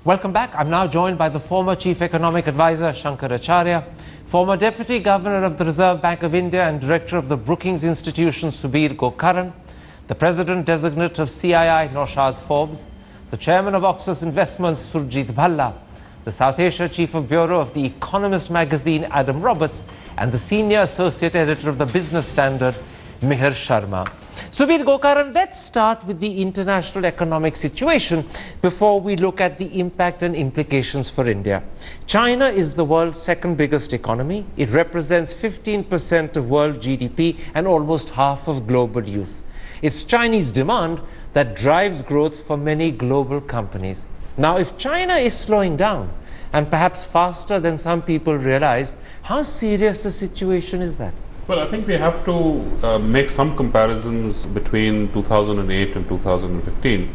Welcome back. I'm now joined by the former Chief Economic Advisor, Shankaracharya, former Deputy Governor of the Reserve Bank of India and Director of the Brookings Institution, Subir Gokaran, the President-designate of CII, Naushad Forbes, the Chairman of Oxus Investments, Surjit Bhalla, the South Asia Chief of Bureau of The Economist magazine, Adam Roberts, and the Senior Associate Editor of the Business Standard, Mihir Sharma. Subir Gokaran, let's start with the international economic situation before we look at the impact and implications for India. China is the world's second biggest economy. It represents 15% of world GDP and almost half of global youth. It's Chinese demand that drives growth for many global companies. Now, if China is slowing down, and perhaps faster than some people realize, how serious a situation is that? Well, I think we have to make some comparisons between 2008 and 2015.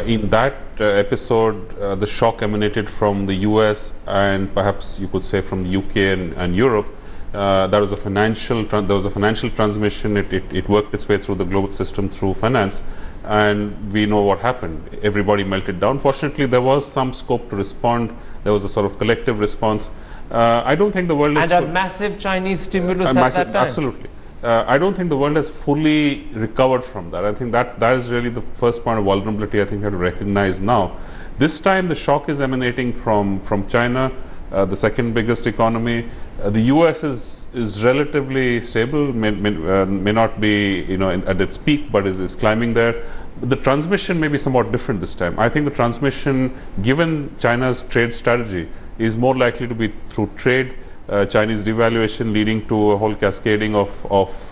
In that episode, the shock emanated from the US and perhaps you could say from the UK and Europe. There was a financial transmission. It worked its way through the global system through finance, and we know what happened. Everybody melted down. Fortunately, there was some scope to respond. There was a sort of collective response. I don't think the world is... And a massive Chinese stimulus at that time. Absolutely. I don't think the world has fully recovered from that. I think that is really the first point of vulnerability I think we have to recognize now. This time the shock is emanating from China, the second biggest economy. The US is relatively stable, may not be at its peak, but is climbing there. The transmission may be somewhat different this time. I think the transmission, given China's trade strategy, is more likely to be through trade, Chinese devaluation leading to a whole cascading of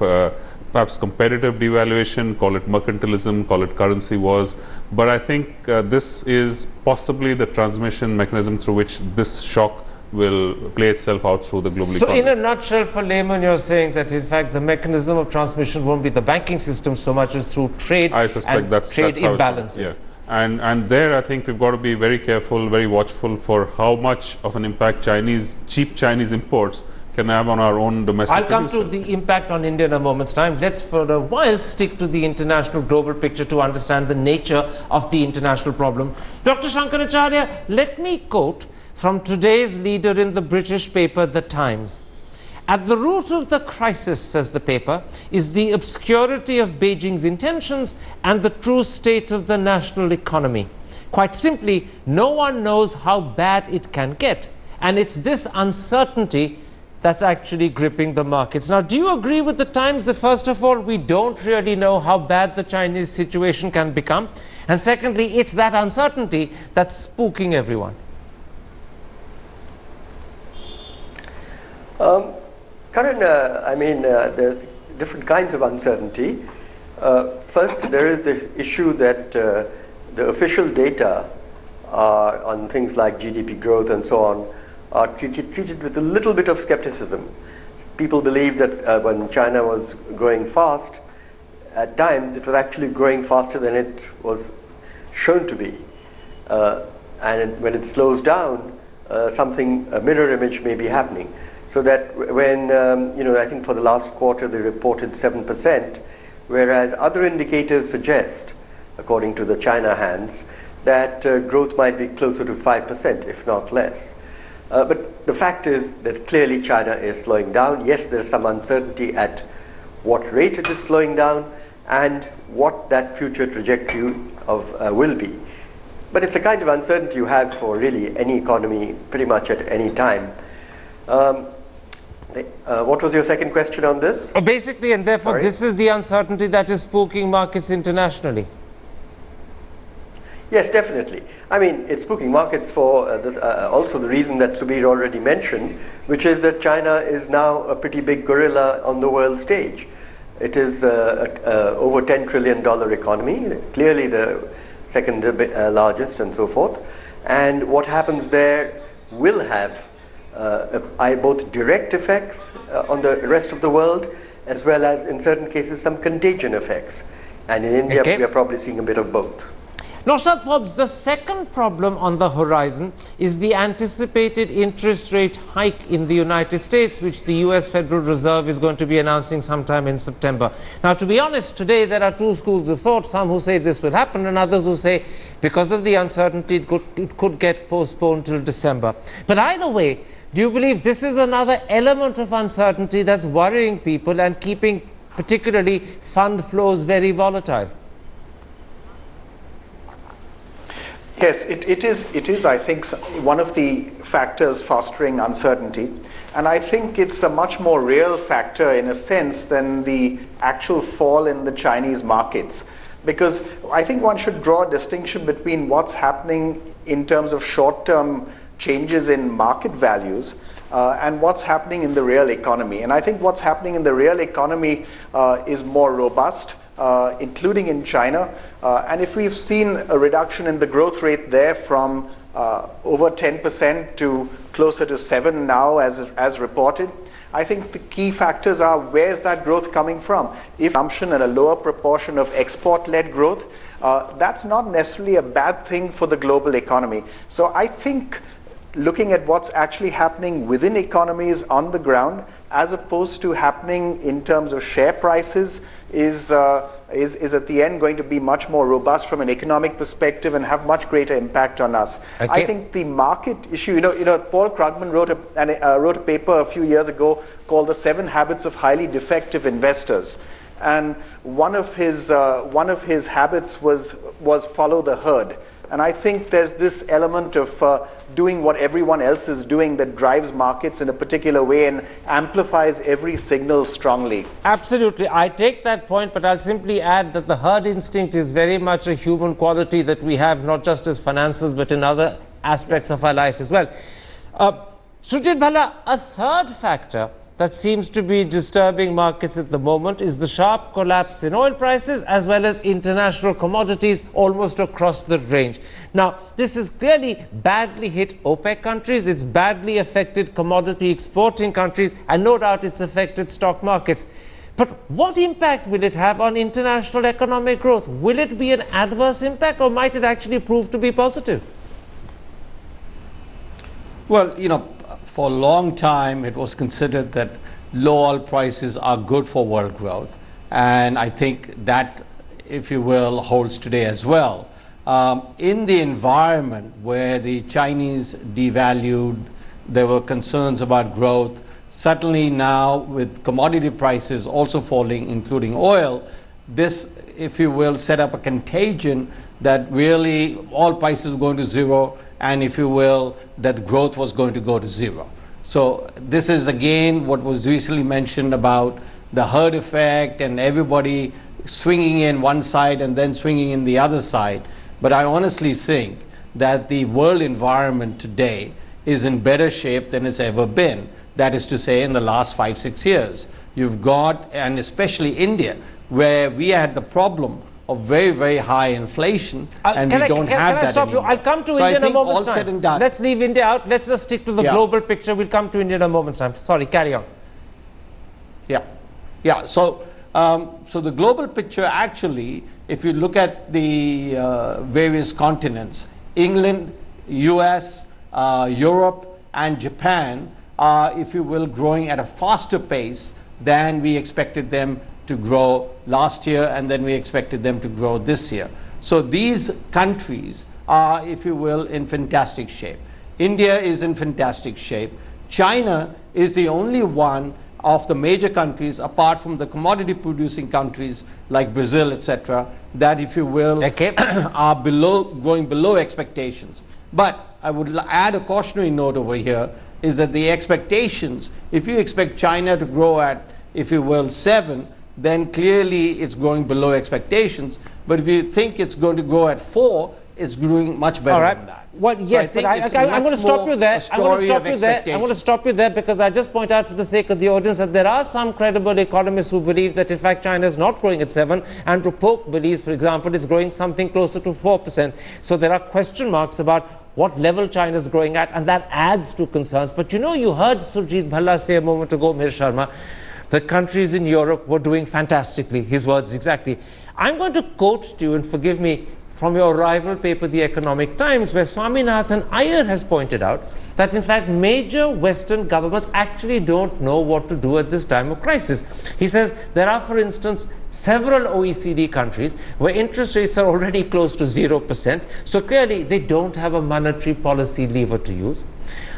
perhaps competitive devaluation, call it mercantilism, call it currency wars. But I think this is possibly the transmission mechanism through which this shock will play itself out through the global economy. So in a nutshell, for layman, you're saying that in fact the mechanism of transmission won't be the banking system so much as through trade and trade imbalances. Yeah. And there I think we've got to be very careful, very watchful for how much of an impact cheap Chinese imports can have on our own domestic I'll come producers. to the impact on India in a moment's time. Let's for a while stick to the international global picture to understand the nature of the international problem. Dr. Shankaracharya, let me quote from today's leader in the British paper, The Times. At the root of the crisis, says the paper, is the obscurity of Beijing's intentions and the true state of the national economy. Quite simply, no one knows how bad it can get. And it's this uncertainty that's actually gripping the markets. Now, do you agree with the Times that, first of all, we don't really know how bad the Chinese situation can become? And secondly, it's that uncertainty that's spooking everyone. Karan, there's different kinds of uncertainty. First, there is this issue that the official data on things like GDP growth and so on are treated with a little bit of skepticism. People believe that when China was growing fast, at times it was actually growing faster than it was shown to be. And when it slows down, a mirror image may be happening. So that when, I think for the last quarter they reported 7%, whereas other indicators suggest, according to the China hands, that growth might be closer to 5%, if not less. But the fact is that clearly China is slowing down. Yes, there's some uncertainty at what rate it is slowing down and what that future trajectory will be. But it's the kind of uncertainty you have for really any economy pretty much at any time. What was your second question on this? Basically, and therefore, Sorry? This is the uncertainty that is spooking markets internationally. Yes, definitely. I mean, it's spooking markets for also the reason that Subir already mentioned, which is that China is now a pretty big gorilla on the world stage. It is over $10 trillion economy, clearly the second largest and so forth. And what happens there will have both direct effects on the rest of the world, as well as in certain cases some contagion effects. And in India, we are probably seeing a bit of both. Naushad Forbes, the second problem on the horizon is the anticipated interest rate hike in the United States, which the US Federal Reserve is going to be announcing sometime in September. Now, to be honest, today there are two schools of thought, some who say this will happen and others who say because of the uncertainty it could get postponed till December. But either way, do you believe this is another element of uncertainty that's worrying people and keeping particularly fund flows very volatile? Yes, it is, I think, one of the factors fostering uncertainty. And I think it's a much more real factor in a sense than the actual fall in the Chinese markets. Because I think one should draw a distinction between what's happening in terms of short-term changes in market values and what's happening in the real economy. And I think what's happening in the real economy is more robust, including in China. And if we've seen a reduction in the growth rate there from over 10% to closer to 7% now as reported, I think the key factors are where's that growth coming from? If consumption and a lower proportion of export-led growth, that's not necessarily a bad thing for the global economy. So I think looking at what's actually happening within economies on the ground as opposed to happening in terms of share prices is at the end going to be much more robust from an economic perspective and have much greater impact on us. Okay. I think the market issue, you know, Paul Krugman wrote a paper a few years ago called The 7 Habits of Highly Defective Investors. And one of his habits was follow the herd. And I think there's this element of doing what everyone else is doing that drives markets in a particular way and amplifies every signal strongly. Absolutely. I take that point, but I'll simply add that the herd instinct is very much a human quality that we have, not just as finances, but in other aspects of our life as well. Surjit Bhalla, a third factor that seems to be disturbing markets at the moment is the sharp collapse in oil prices as well as international commodities almost across the range. Now, this has clearly badly hit OPEC countries, it's badly affected commodity exporting countries, and no doubt it's affected stock markets. But what impact will it have on international economic growth? Will it be an adverse impact or might it actually prove to be positive? Well, you know, for a long time, it was considered that low oil prices are good for world growth. And I think that, if you will, holds today as well. In the environment where the Chinese devalued, there were concerns about growth. Suddenly now, with commodity prices also falling, including oil, this, if you will, set up a contagion that really all prices were going to zero, and if you will, that growth was going to go to zero. So this is again what was recently mentioned about the herd effect and everybody swinging in one side and then swinging in the other side. But I honestly think that the world environment today is in better shape than it's ever been. That is to say, in the last 5-6 years. You've got, and especially India, where we had the problem of very, very high inflation, and we don't have that anymore. I'll come to India in a moment's time. Let's leave India out. Let's just stick to the global picture. We'll come to India in a moment's time. Sorry, carry on. Yeah. So the global picture actually, if you look at the various continents, England, US, Europe, and Japan are, if you will, growing at a faster pace than we expected them to grow last year, and then we expected them to grow this year. So these countries are, if you will, in fantastic shape. India is in fantastic shape. China is the only one of the major countries, apart from the commodity producing countries like Brazil, etc., that, if you will, are growing below expectations. But I would add a cautionary note over here, is that the expectations, if you expect China to grow at, if you will, 7, then clearly it's growing below expectations. But if you think it's going to grow at 4, it's growing much better than that. Well, yes, but I'm going to stop you there. I'm going to stop you there because I just point out for the sake of the audience that there are some credible economists who believe that in fact China is not growing at 7. Andrew Pope believes, for example, it's growing something closer to 4%. So there are question marks about what level China is growing at, and that adds to concerns. But you know, you heard Surjit Bhalla say a moment ago, Mir Sharma, the countries in Europe were doing fantastically, his words exactly. I'm going to quote to you, and forgive me from your rival paper, The Economic Times, where Swaminathan Iyer has pointed out that, in fact, major Western governments actually don't know what to do at this time of crisis. He says there are, for instance, several OECD countries where interest rates are already close to 0%. So clearly, they don't have a monetary policy lever to use.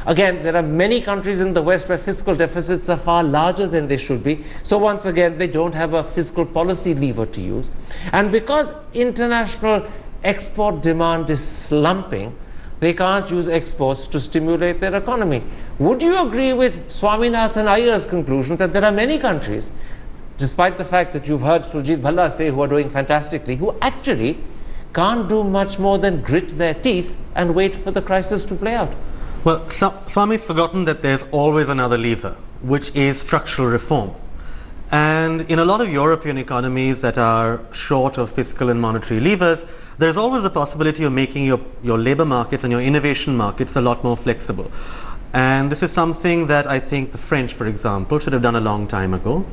Again, there are many countries in the West where fiscal deficits are far larger than they should be. So once again, they don't have a fiscal policy lever to use. And because international export demand is slumping, they can't use exports to stimulate their economy. Would you agree with Swaminathan Iyer's conclusion that there are many countries, despite the fact that you've heard Surjit Bhalla say who are doing fantastically, who actually can't do much more than grit their teeth and wait for the crisis to play out? Well, Swami's forgotten that there's always another lever, which is structural reform. And in a lot of European economies that are short of fiscal and monetary levers, there's always the possibility of making your labor markets and your innovation markets a lot more flexible. And this is something that I think the French, for example, should have done a long time ago.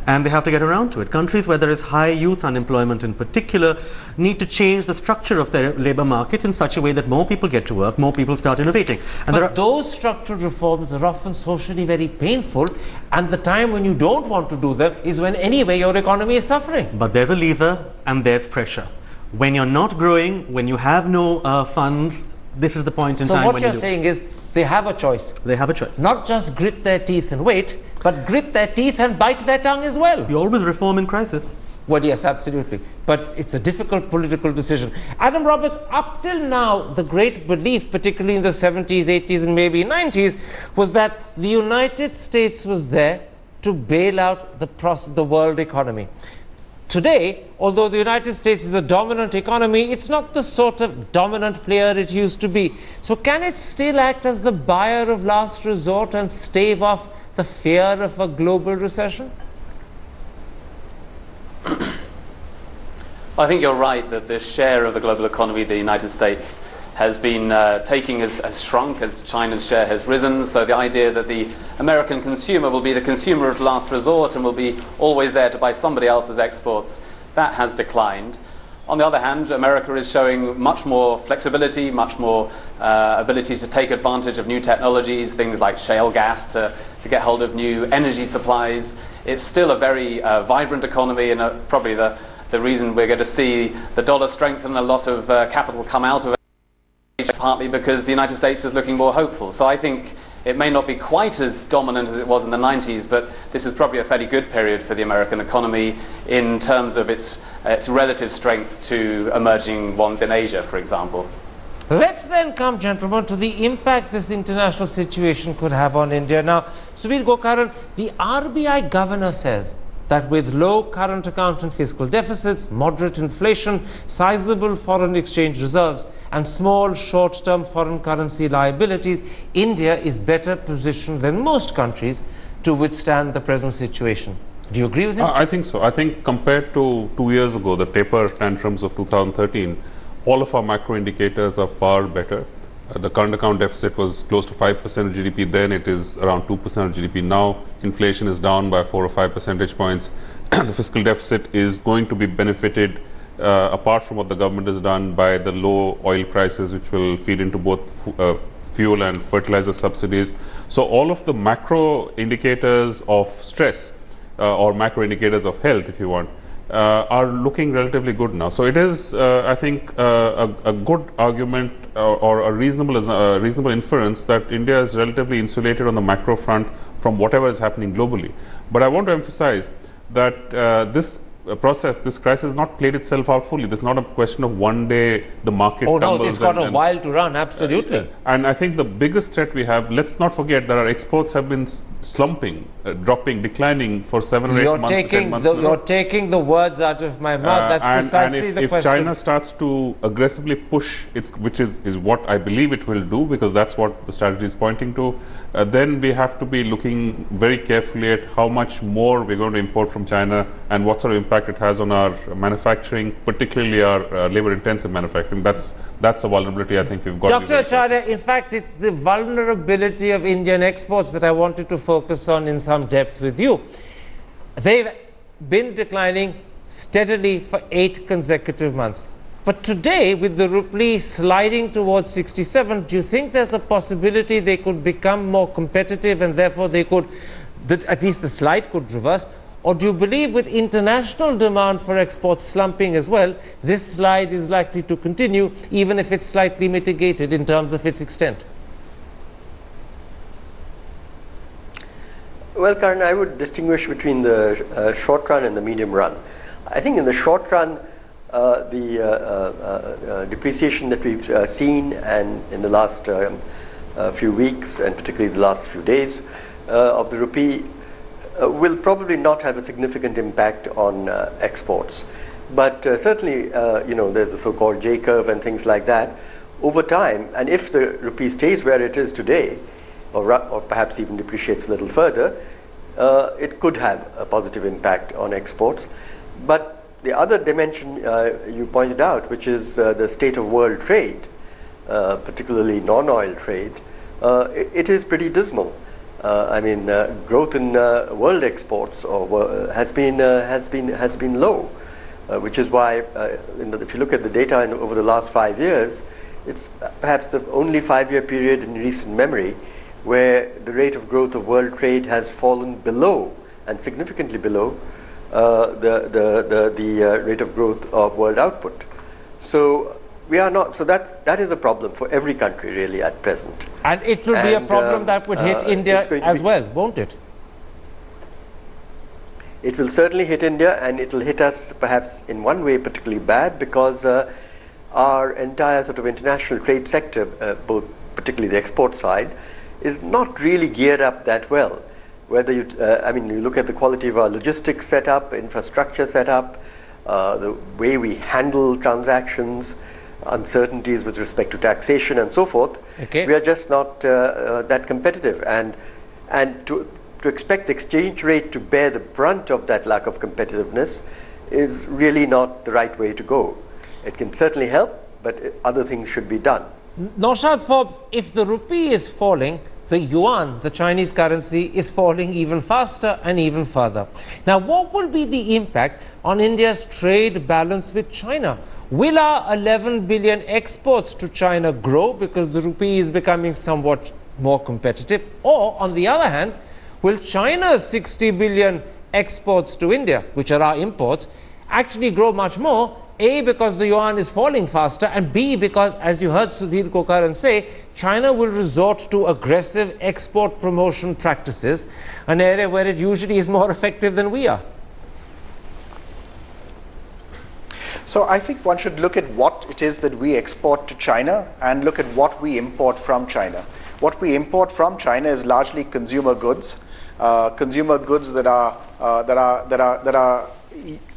And they have to get around to it. Countries where there is high youth unemployment in particular need to change the structure of their labor market in such a way that more people get to work, more people start innovating. And but those structural reforms are often socially very painful, and the time when you don't want to do them is when anyway your economy is suffering. But there's a lever and there's pressure. When you're not growing, when you have no funds, this is the point in time when So what you're saying is they have a choice. They have a choice. Not just grit their teeth and wait, but grit their teeth and bite their tongue as well. You always reform in crisis. Well, yes, absolutely. But it's a difficult political decision. Adam Roberts, up till now, the great belief, particularly in the 70s, 80s, and maybe 90s, was that the United States was there to bail out the world economy. Today, although the United States is a dominant economy, it's not the sort of dominant player it used to be. So can it still act as the buyer of last resort and stave off the fear of a global recession? I think you're right that the share of the global economy the United States has been taking has shrunk as China's share has risen. So the idea that the American consumer will be the consumer of last resort and will be always there to buy somebody else's exports, that has declined. On the other hand, America is showing much more flexibility, much more ability to take advantage of new technologies, things like shale gas to get hold of new energy supplies. It's still a very vibrant economy, and probably the reason we're going to see the dollar strengthen, a lot of capital come out of it, partly because the United States is looking more hopeful. So I think it may not be quite as dominant as it was in the 90s, but this is probably a fairly good period for the American economy in terms of its relative strength to emerging ones in Asia, for example. Let's then come, gentlemen, to the impact this international situation could have on India. Now, Subir Gokaran, the RBI governor says that with low current account and fiscal deficits, moderate inflation, sizable foreign exchange reserves, and small short-term foreign currency liabilities, India is better positioned than most countries to withstand the present situation. Do you agree with him? I think so. I think compared to 2 years ago, the taper tantrums of 2013, all of our macro indicators are far better. The current account deficit was close to 5% of GDP then, it is around 2% of GDP now. Inflation is down by 4 or 5 percentage points. The fiscal deficit is going to be benefited, apart from what the government has done, by the low oil prices, which will feed into both fuel and fertilizer subsidies. So all of the macro indicators of stress, or macro indicators of health, if you want, are looking relatively good now. So it is, I think, a good argument or a reasonable inference that India is relatively insulated on the macro front from whatever is happening globally. But I want to emphasize that this crisis has not played itself out fully. This is not a question of one day the market tumbles. Oh no, it's got a while to run, absolutely. And I think the biggest threat we have, let's not forget that our exports have been slumping, dropping, declining for 7 or 8 months, 10 months. You're taking the words out of my mouth. That's precisely the question. If China starts to aggressively push, which is what I believe it will do, because that's what the strategy is pointing to, then we have to be looking very carefully at how much more we're going to import from China and what sort of impact it has on our manufacturing, particularly our labor-intensive manufacturing. That's a vulnerability I think we've got. Dr. Acharya, in fact, it's the vulnerability of Indian exports that I wanted to focus on in some depth with you. They've been declining steadily for 8 consecutive months. But today, with the rupee sliding towards 67, do you think there's a possibility they could become more competitive and therefore they could, at least the slide could reverse? Or do you believe with international demand for exports slumping as well, this slide is likely to continue even if it's slightly mitigated in terms of its extent? Well, Karan, I would distinguish between the short run and the medium run. I think in the short run, the depreciation that we've seen and in the last few weeks and particularly the last few days of the rupee will probably not have a significant impact on exports. But certainly, there's the so-called J curve and things like that. Over time, and if the rupee stays where it is today, or perhaps even depreciates a little further, it could have a positive impact on exports. But the other dimension you pointed out, which is the state of world trade, particularly non-oil trade, it is pretty dismal. Growth in world exports has been low, which is why, if you look at the data over the last 5 years, it's perhaps the only 5-year period in recent memory where the rate of growth of world trade has fallen below, and significantly below, the rate of growth of world output. So we are not. So that is a problem for every country really at present. And it will be a problem that would hit India as well, won't it? It will certainly hit India, and it will hit us perhaps in one way particularly bad, because our entire sort of international trade sector, both particularly the export side, is not really geared up that well. Whether you look at the quality of our logistics setup, infrastructure setup, the way we handle transactions, uncertainties with respect to taxation and so forth, we are just not that competitive. And to expect the exchange rate to bear the brunt of that lack of competitiveness is really not the right way to go. It can certainly help, but other things should be done. Naushad Forbes, if the rupee is falling, the yuan, the Chinese currency, is falling even faster and even further. Now, what will be the impact on India's trade balance with China? Will our 11 billion exports to China grow because the rupee is becoming somewhat more competitive? Or, on the other hand, will China's 60 billion exports to India, which are our imports, actually grow much more? A, because the yuan is falling faster, and B, because, as you heard Sudhir Gokaran say, China will resort to aggressive export promotion practices, an area where it usually is more effective than we are. So I think one should look at what it is that we export to China and look at what we import from China. What we import from China is largely consumer goods that are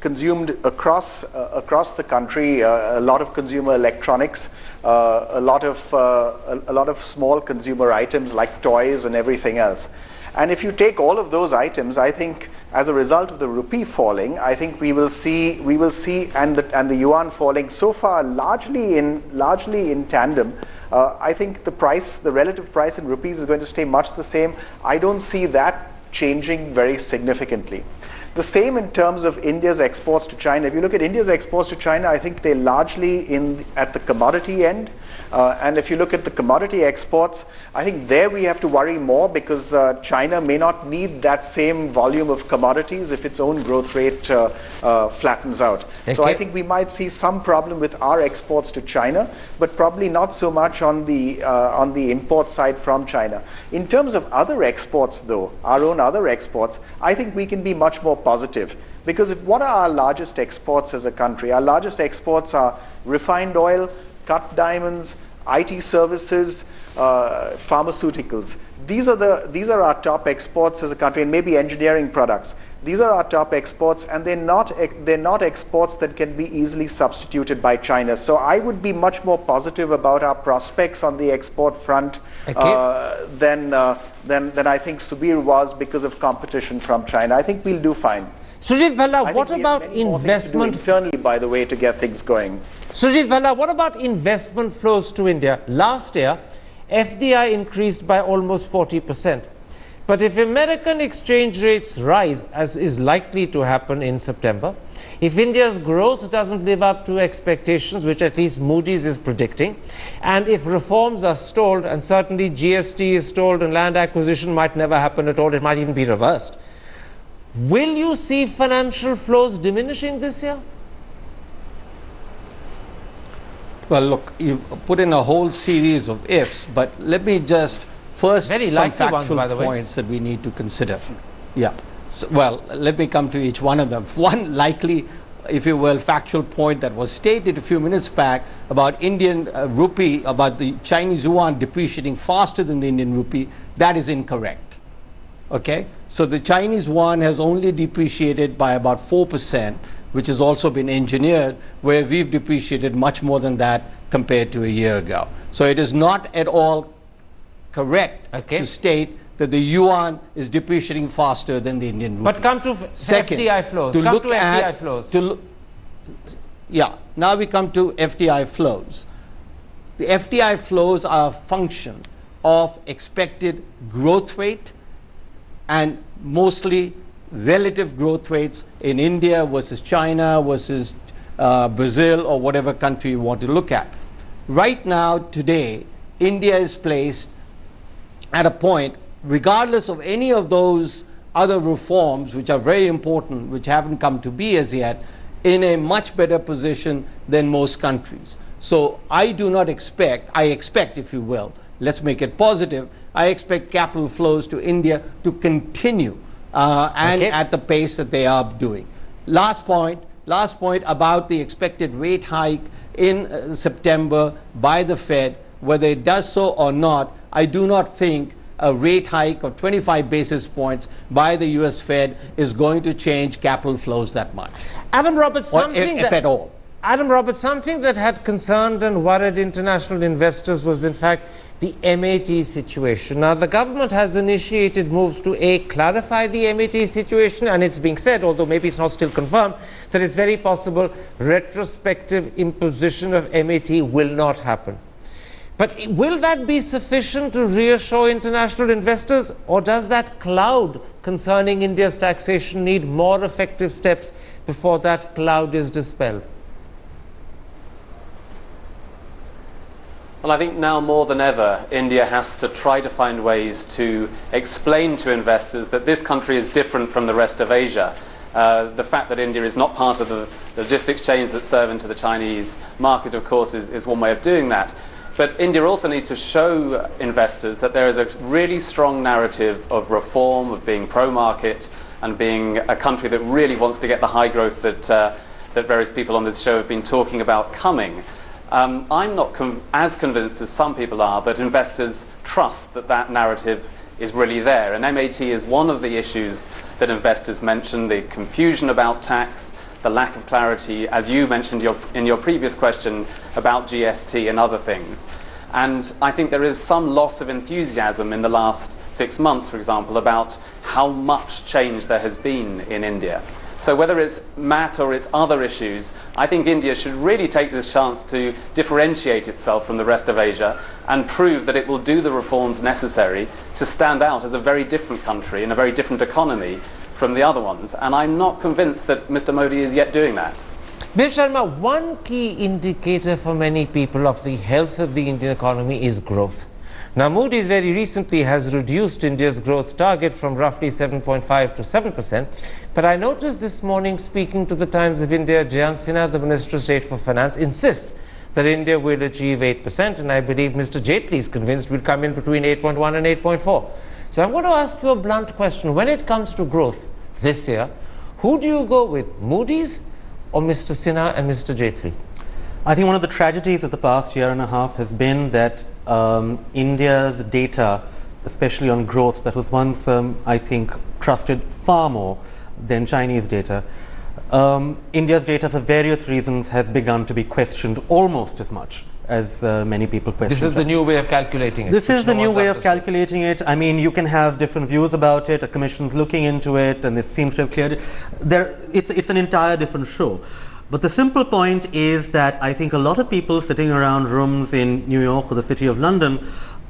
consumed across the country. A lot of consumer electronics, a lot of small consumer items like toys and everything else. And if you take all of those items, I think as a result of the rupee falling, I think we will see and the yuan falling so far largely in tandem. I think the relative price in rupees is going to stay much the same. I don't see that changing very significantly. The same in terms of India's exports to China. If you look at India's exports to China, I think they're largely at the commodity end. And if you look at the commodity exports, I think there we have to worry more, because China may not need that same volume of commodities if its own growth rate flattens out. Okay. So I think we might see some problem with our exports to China, but probably not so much on the import side from China. In terms of other exports though, our own other exports, I think we can be much more positive. Because what are our largest exports as a country? Our largest exports are refined oil, cut diamonds, IT services, pharmaceuticals. These are our top exports as a country, and maybe engineering products. These are our top exports, and they're not exports that can be easily substituted by China. So I would be much more positive about our prospects on the export front than I think Subir was, because of competition from China. I think we'll do fine. Sujit Bhalla, what about investment internally, by the way, to get things going? Sujit Bhalla, what about investment flows to India? Last year, FDI increased by almost 40%. But if American exchange rates rise, as is likely to happen in September, if India's growth doesn't live up to expectations, which at least Moody's is predicting, and if reforms are stalled, and certainly GST is stalled and land acquisition might never happen at all, it might even be reversed, will you see financial flows diminishing this year? Well, look, you put in a whole series of ifs, but let me just first some factual points that we need to consider. Yeah. So, well, let me come to each one of them. One likely, if you will, factual point that was stated a few minutes back about Indian rupee, about the Chinese yuan depreciating faster than the Indian rupee, that is incorrect. Okay? So the Chinese yuan has only depreciated by about 4%, which has also been engineered, where we've depreciated much more than that compared to a year ago. So it is not at all correct to state that the yuan is depreciating faster than the Indian rupee. But come to FDI flows. Come to FDI flows. Yeah, now we come to FDI flows. The FDI flows are a function of expected growth rate and mostly relative growth rates in India versus China versus Brazil or whatever country you want to look at. Right now, today, India is placed at a point, regardless of any of those other reforms, which are very important, which haven't come to be as yet, in a much better position than most countries. So I do not expect, I expect, if you will, let's make it positive, I expect capital flows to India to continue and at the pace that they are doing. Last point about the expected rate hike in September by the Fed, whether it does so or not, I do not think a rate hike of 25 basis points by the US Fed is going to change capital flows that much. Adam Roberts, if at all. Adam Roberts, something that had concerned and worried international investors was in fact the MAT situation. Now the government has initiated moves to clarify the MAT situation, and it's being said, although maybe it's not still confirmed, that it's very possible retrospective imposition of MAT will not happen. But will that be sufficient to reassure international investors, or does that cloud concerning India's taxation need more effective steps before that cloud is dispelled? Well, I think now more than ever, India has to try to find ways to explain to investors that this country is different from the rest of Asia. The fact that India is not part of the logistics chains that serve into the Chinese market, of course, is one way of doing that. But India also needs to show investors that there is a really strong narrative of reform, of being pro-market, and being a country that really wants to get the high growth that various people on this show have been talking about coming. I'm not as convinced as some people are that investors trust that that narrative is really there. And MAT is one of the issues that investors mention, the confusion about tax, the lack of clarity, as you mentioned in your previous question, about GST and other things. And I think there is some loss of enthusiasm in the last 6 months, for example, about how much change there has been in India. So whether it's MAT or it's other issues, I think India should really take this chance to differentiate itself from the rest of Asia and prove that it will do the reforms necessary to stand out as a very different country and a very different economy from the other ones. And I'm not convinced that Mr. Modi is yet doing that. Mr. Sharma, one key indicator for many people of the health of the Indian economy is growth. Now, Moody's very recently has reduced India's growth target from roughly 7.5 to 7%. But I noticed this morning, speaking to the Times of India, Jayant Sinha, the Minister of State for Finance, insists that India will achieve 8%. And I believe Mr. Jaitley is convinced we'll come in between 8.1 and 8.4. So I'm going to ask you a blunt question. When it comes to growth this year, who do you go with, Moody's or Mr. Sinha and Mr. Jaitley? I think one of the tragedies of the past year and a half has been that India's data, especially on growth, that was once, I think, trusted far more than Chinese data. India's data, for various reasons, has begun to be questioned almost as much as many people question. This is the new way of calculating it. This is the new way of calculating it. I mean, you can have different views about it. A commission's looking into it, and it seems to have cleared it. It's an entire different show. But the simple point is that I think a lot of people sitting around rooms in New York or the City of London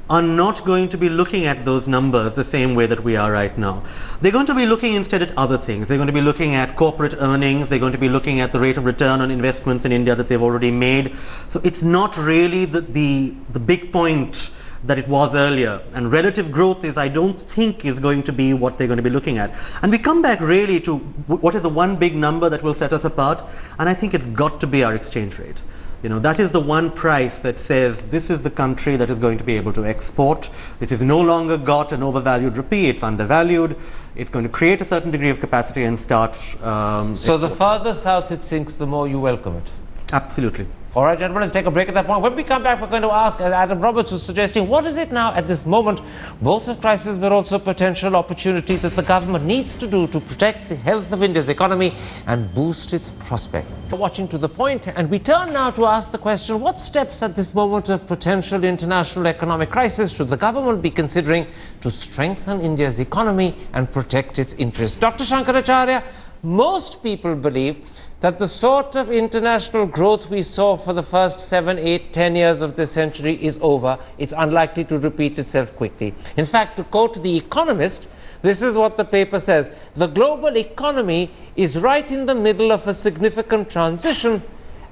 are not going to be looking at those numbers the same way that we are right now. They're going to be looking instead at other things. They're going to be looking at corporate earnings. They're going to be looking at the rate of return on investments in India that they've already made. So it's not really the big point that it was earlier. And relative growth is, I don't think, is going to be what they're going to be looking at. And we come back really to what is the one big number that will set us apart. And I think it's got to be our exchange rate. You know, that is the one price that says this is the country that is going to be able to export. It is no longer got an overvalued rupee, it's undervalued. It's going to create a certain degree of capacity and start so the farther south it sinks, the more you welcome it. Absolutely. All right, gentlemen, let's take a break at that point. When we come back, we're going to ask, as Adam Roberts was suggesting, what is it now at this moment, both of crisis but also potential opportunities that the government needs to do to protect the health of India's economy and boost its prospects? We're watching To The Point, and we turn now to ask the question, what steps at this moment of potential international economic crisis should the government be considering to strengthen India's economy and protect its interests? Dr. Shankaracharya, most people believe that the sort of international growth we saw for the first 7, 8, 10 years of this century is over. It's unlikely to repeat itself quickly. In fact, to quote The Economist, this is what the paper says: the global economy is right in the middle of a significant transition,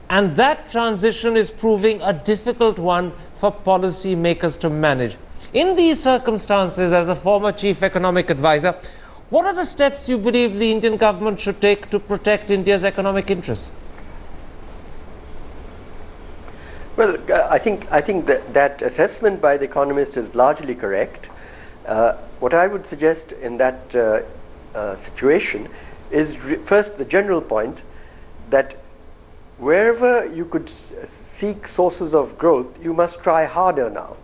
and that transition is proving a difficult one for policy makers to manage. In these circumstances, as a former chief economic advisor, what are the steps you believe the Indian government should take to protect India's economic interests? Well, I think that assessment by The Economist is largely correct. What I would suggest in that situation is first the general point that wherever you could seek sources of growth, you must try harder now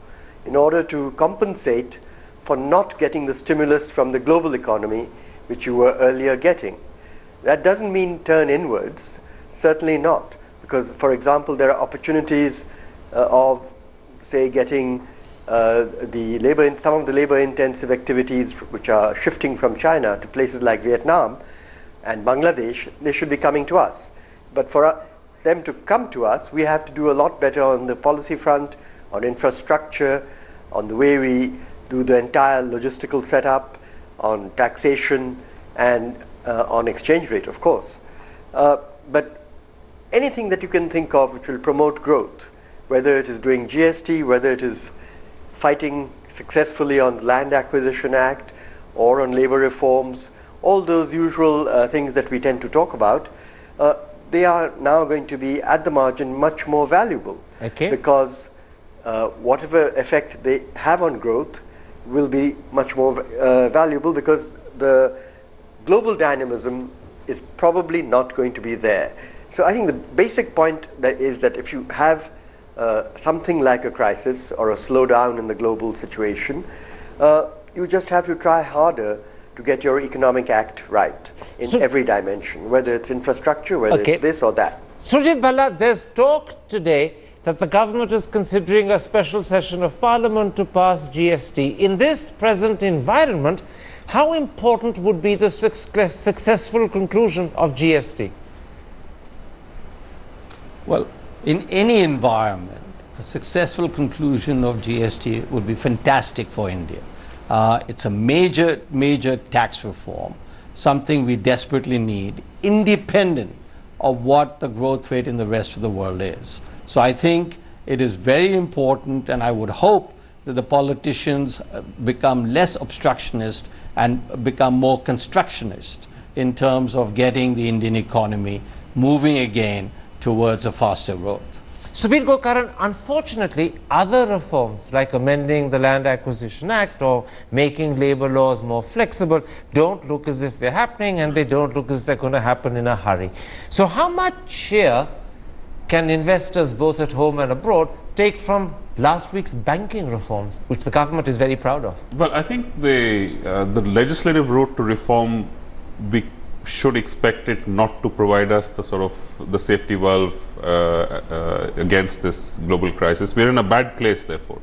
in order to compensate for not getting the stimulus from the global economy which you were earlier getting. That doesn't mean turn inwards, certainly not, because, for example, there are opportunities of, say, getting some of the labor-intensive activities which are shifting from China to places like Vietnam and Bangladesh. They should be coming to us. But for them to come to us, we have to do a lot better on the policy front, on infrastructure, on the way we do the entire logistical setup, on taxation, and on exchange rate, of course. But anything that you can think of which will promote growth, whether it is doing GST, whether it is fighting successfully on the Land Acquisition Act or on labor reforms, all those usual things that we tend to talk about, they are now going to be at the margin much more valuable. Okay. Because whatever effect they have on growth will be much more valuable, because the global dynamism is probably not going to be there. So I think the basic point is that if you have something like a crisis or a slowdown in the global situation, you just have to try harder to get your economic act right in every dimension, whether it's infrastructure, whether it's this or that. Sujit Bhalla, there's talk today that the government is considering a special session of Parliament to pass GST. In this present environment, how important would be the successful conclusion of GST? Well, in any environment, a successful conclusion of GST would be fantastic for India. It's a major tax reform, something we desperately need, independent of what the growth rate in the rest of the world is. So I think it is very important, and I would hope that the politicians become less obstructionist and become more constructionist in terms of getting the Indian economy moving again towards a faster growth. Subir Gokaran, unfortunately, other reforms like amending the Land Acquisition Act or making labor laws more flexible don't look as if they're happening, and they don't look as if they're going to happen in a hurry. So how much cheer can investors both at home and abroad take from last week's banking reforms, which the government is very proud of? Well, I think the legislative route to reform, we should expect it not to provide us the sort of the safety valve against this global crisis. We're in a bad place, therefore.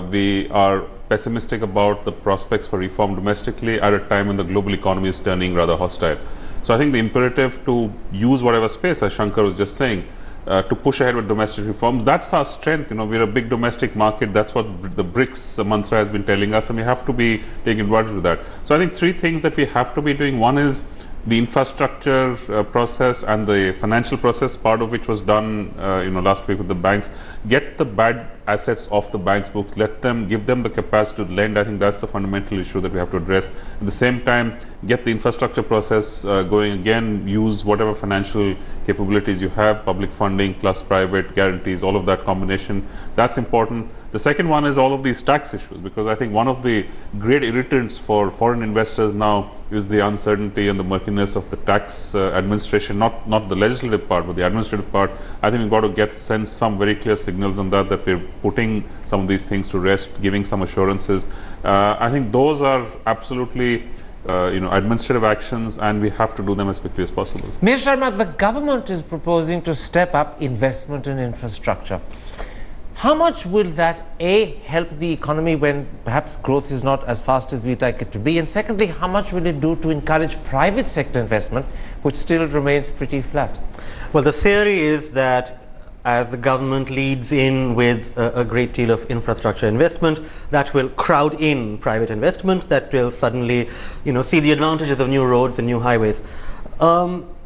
We are pessimistic about the prospects for reform domestically at a time when the global economy is turning rather hostile. So I think the imperative to use whatever space, as Shankar was just saying, to push ahead with domestic reforms. That's our strength. We're a big domestic market. That's what the BRICS mantra has been telling us, and we have to be taking advantage of that. So I think three things that we have to be doing. One is the infrastructure process and the financial process, part of which was done last week with the banks. Get the bad assets off the banks' books, give them the capacity to lend. I think that's the fundamental issue that we have to address. At the same time, get the infrastructure process going again, use whatever financial capabilities you have, public funding plus private guarantees, all of that combination. That's important. The second one is all of these tax issues, because I think one of the great irritants for foreign investors now is the uncertainty and the murkiness of the tax administration, not the legislative part, but the administrative part. I think we've got to send some very clear signals on that we're putting some of these things to rest, giving some assurances. I think those are absolutely administrative actions, and we have to do them as quickly as possible. Mir Sharma, the government is proposing to step up investment in infrastructure. How much will that, A, help the economy when perhaps growth is not as fast as we'd like it to be? And secondly, how much will it do to encourage private sector investment, which still remains pretty flat? Well, the theory is that as the government leads in with a great deal of infrastructure investment, that will crowd in private investment, that will suddenly, see the advantages of new roads and new highways.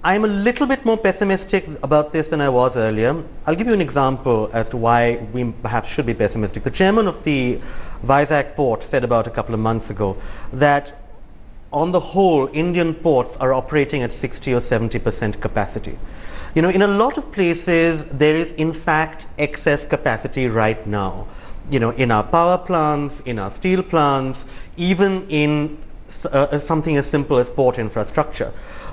I'm a little bit more pessimistic about this than I was earlier. I'll give you an example as to why we perhaps should be pessimistic. The chairman of the Vizag port said about a couple of months ago that on the whole, Indian ports are operating at 60 or 70% capacity. In a lot of places, there is in fact excess capacity right now. In our power plants, in our steel plants, even in something as simple as port infrastructure.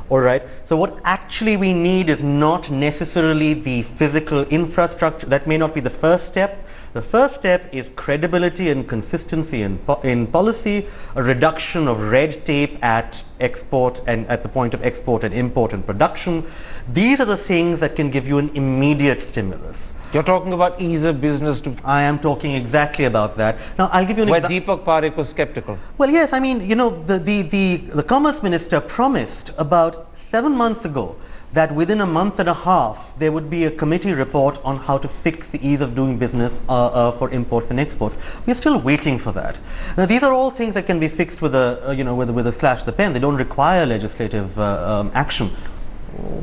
All right. So what actually we need is not necessarily the physical infrastructure. That may not be the first step. The first step is credibility and consistency in policy, a reduction of red tape at export and at the point of export and import and production. These are the things that can give you an immediate stimulus. You're talking about ease of business to... I am talking exactly about that. Now, I'll give you an example. Where Deepak Parekh was skeptical. Well, yes, I mean, the Commerce Minister promised about 7 months ago that within a month and a half, there would be a committee report on how to fix the ease of doing business for imports and exports. We're still waiting for that. Now, these are all things that can be fixed with a slash of the pen. They don't require legislative action.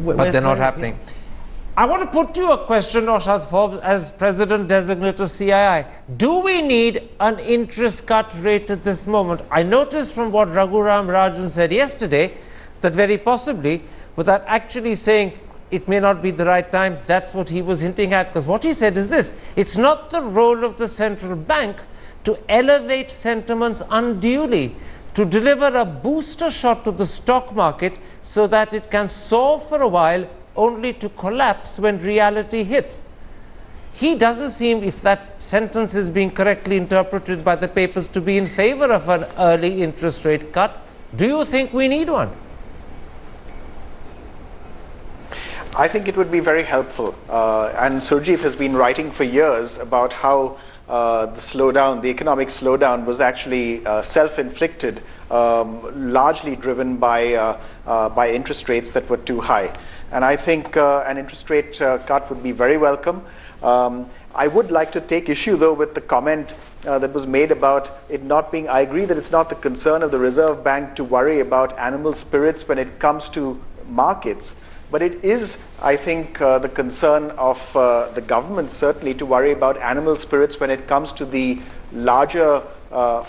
But they're not happening. I want to put you a question, Naushad Forbes, as President Designate of CII. Do we need an interest cut rate at this moment? I noticed from what Raghuram Rajan said yesterday that very possibly, without actually saying it may not be the right time, that's what he was hinting at. Because what he said is this: it's not the role of the central bank to elevate sentiments unduly, to deliver a booster shot to the stock market so that it can soar for a while only to collapse when reality hits. He doesn't seem, if that sentence is being correctly interpreted by the papers, to be in favor of an early interest rate cut. Do you think we need one? I think it would be very helpful. And Surjit has been writing for years about how the economic slowdown was actually self-inflicted, largely driven by interest rates that were too high. And I think an interest rate cut would be very welcome. I would like to take issue, though, with the comment that was made about it not being... I agree that it's not the concern of the Reserve Bank to worry about animal spirits when it comes to markets. But it is, I think, the concern of the government certainly to worry about animal spirits when it comes to the larger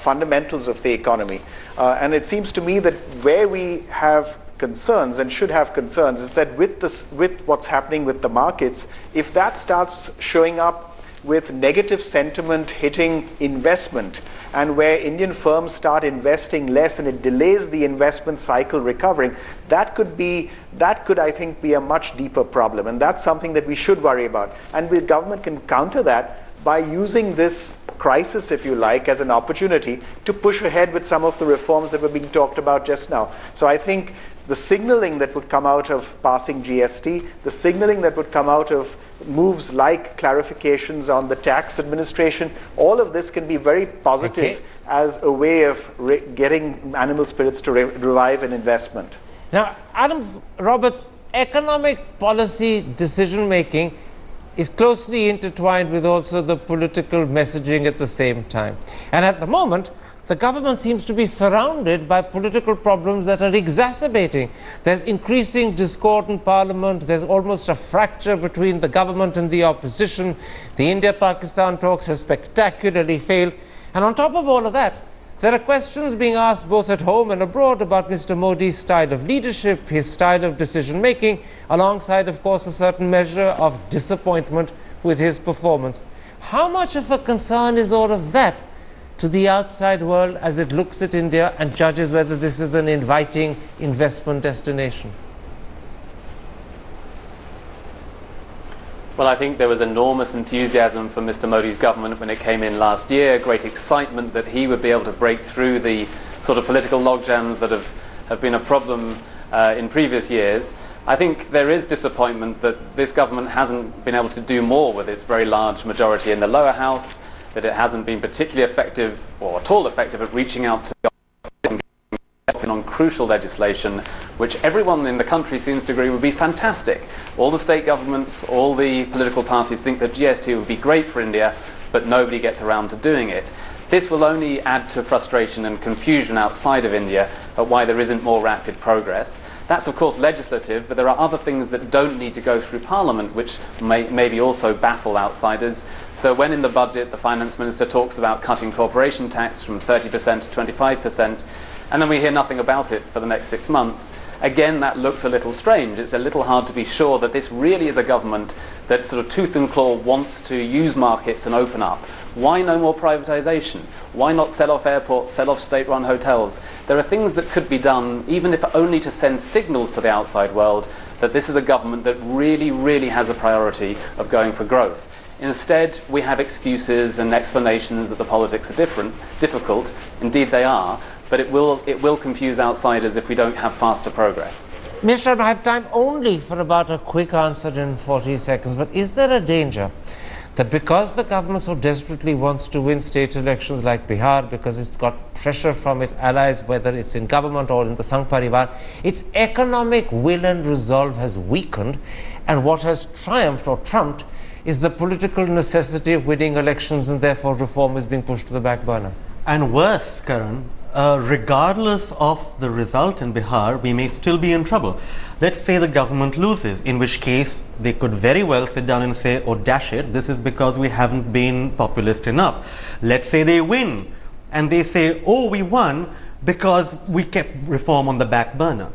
fundamentals of the economy. And it seems to me that where we have concerns and should have concerns is that with what's happening with the markets, if that starts showing up with negative sentiment hitting investment, and where Indian firms start investing less and it delays the investment cycle recovering, that could, I think, be a much deeper problem. And that's something that we should worry about. And the government can counter that by using this crisis, if you like, as an opportunity to push ahead with some of the reforms that were being talked about just now. So I think the signaling that would come out of passing GST, the signaling that would come out of moves like clarifications on the tax administration, all of this can be very positive as a way of getting animal spirits to revive an investment. Now, Adam Roberts, economic policy decision making is closely intertwined with also the political messaging at the same time. And at the moment, the government seems to be surrounded by political problems that are exacerbating. There's increasing discord in parliament. There's almost a fracture between the government and the opposition. The India-Pakistan talks have spectacularly failed. And on top of all of that, there are questions being asked both at home and abroad about Mr. Modi's style of leadership, his style of decision-making, alongside, of course, a certain measure of disappointment with his performance. How much of a concern is all of that to the outside world as it looks at India and judges whether this is an inviting investment destination? Well, I think there was enormous enthusiasm for Mr. Modi's government when it came in last year, great excitement that he would be able to break through the sort of political logjams that have been a problem in previous years. I think there is disappointment that this government hasn't been able to do more with its very large majority in the lower house, that it hasn't been particularly effective or at all effective at reaching out to on crucial legislation which everyone in the country seems to agree would be fantastic. All the state governments, all the political parties think that GST would be great for India, but nobody gets around to doing it. This will only add to frustration and confusion outside of India at why there isn't more rapid progress. That's of course legislative, but there are other things that don't need to go through Parliament which maybe also baffle outsiders. So when in the budget the Finance Minister talks about cutting corporation tax from 30% to 25%, and then we hear nothing about it for the next 6 months, again that looks a little strange. It's a little hard to be sure that this really is a government that sort of tooth and claw wants to use markets and open up. Why no more privatization? Why not sell off airports, sell off state-run hotels? There are things that could be done, even if only to send signals to the outside world that this is a government that really, really has a priority of going for growth. Instead, we have excuses and explanations that the politics are difficult. Indeed they are, but it will confuse outsiders if we don't have faster progress. Mr. I have time only for about a quick answer in 40 seconds, but is there a danger that because the government so desperately wants to win state elections like Bihar, because it's got pressure from its allies, whether it's in government or in the Sangh Parivar, its economic will and resolve has weakened, and what has triumphed or trumped is the political necessity of winning elections, and therefore reform is being pushed to the back burner? And worse, Karan, regardless of the result in Bihar, we may still be in trouble. Let's say the government loses, in which case they could very well sit down and say, oh dash it, this is because we haven't been populist enough. Let's say they win and they say, oh, we won because we kept reform on the back burner.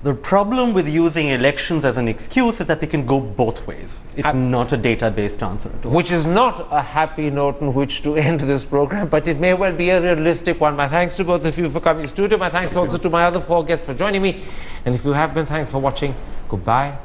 The problem with using elections as an excuse is that they can go both ways. It's not a data-based answer. Which is not a happy note on which to end this program, but it may well be a realistic one. My thanks to both of you for coming to the studio. My thanks also to my other 4 guests for joining me. And if you have been, thanks for watching. Goodbye.